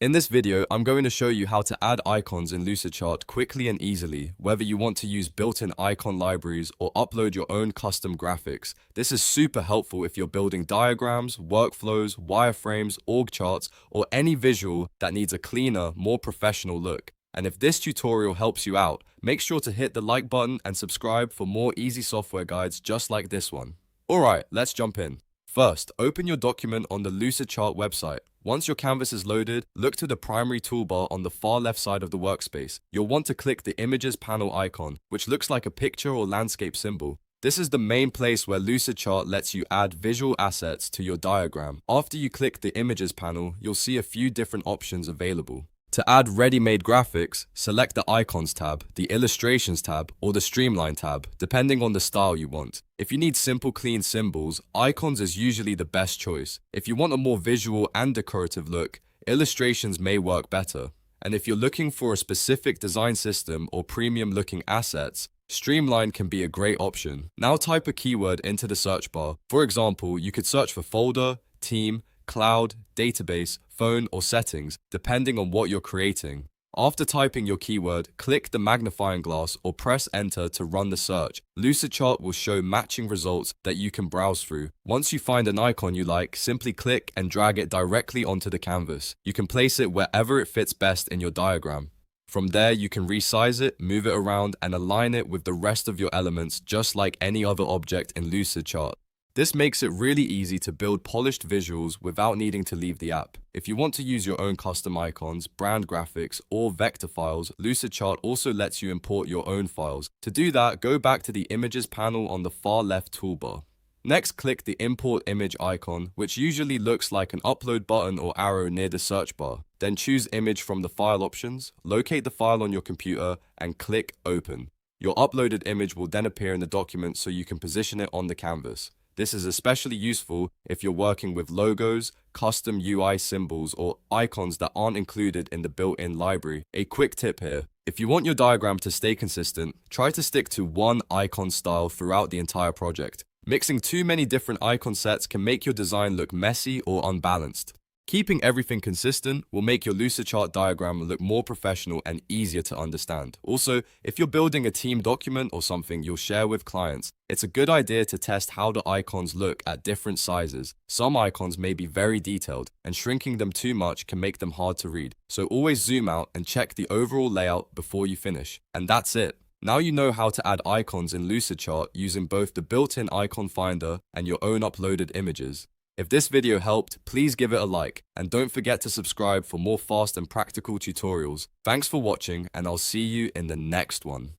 In this video, I'm going to show you how to add icons in Lucidchart quickly and easily, whether you want to use built-in icon libraries or upload your own custom graphics. This is super helpful if you're building diagrams, workflows, wireframes, org charts, or any visual that needs a cleaner, more professional look. And if this tutorial helps you out, make sure to hit the like button and subscribe for more easy software guides just like this one. Alright, let's jump in. First, open your document on the Lucidchart website. Once your canvas is loaded, look to the primary toolbar on the far left side of the workspace. You'll want to click the Images panel icon, which looks like a picture or landscape symbol. This is the main place where Lucidchart lets you add visual assets to your diagram. After you click the Images panel, you'll see a few different options available. To add ready-made graphics, select the Icons tab, the Illustrations tab, or the Streamline tab, depending on the style you want. If you need simple, clean symbols, Icons is usually the best choice. If you want a more visual and decorative look, Illustrations may work better. And if you're looking for a specific design system or premium-looking assets, Streamline can be a great option. Now type a keyword into the search bar. For example, you could search for folder, team, cloud, database, phone, or settings, depending on what you're creating. After typing your keyword, click the magnifying glass or press enter to run the search. Lucidchart will show matching results that you can browse through. Once you find an icon you like, simply click and drag it directly onto the canvas. You can place it wherever it fits best in your diagram. From there, you can resize it, move it around, and align it with the rest of your elements just like any other object in Lucidchart. This makes it really easy to build polished visuals without needing to leave the app. If you want to use your own custom icons, brand graphics, or vector files, Lucidchart also lets you import your own files. To do that, go back to the Images panel on the far left toolbar. Next, click the Import Image icon, which usually looks like an upload button or arrow near the search bar. Then choose Image from the file options, locate the file on your computer, and click Open. Your uploaded image will then appear in the document so you can position it on the canvas. This is especially useful if you're working with logos, custom UI symbols, or icons that aren't included in the built-in library. A quick tip here. If you want your diagram to stay consistent, try to stick to one icon style throughout the entire project. Mixing too many different icon sets can make your design look messy or unbalanced. Keeping everything consistent will make your Lucidchart diagram look more professional and easier to understand. Also, if you're building a team document or something you'll share with clients, it's a good idea to test how the icons look at different sizes. Some icons may be very detailed, and shrinking them too much can make them hard to read. So always zoom out and check the overall layout before you finish. And that's it. Now you know how to add icons in Lucidchart using both the built-in icon finder and your own uploaded images. If this video helped, please give it a like, and don't forget to subscribe for more fast and practical tutorials. Thanks for watching, and I'll see you in the next one.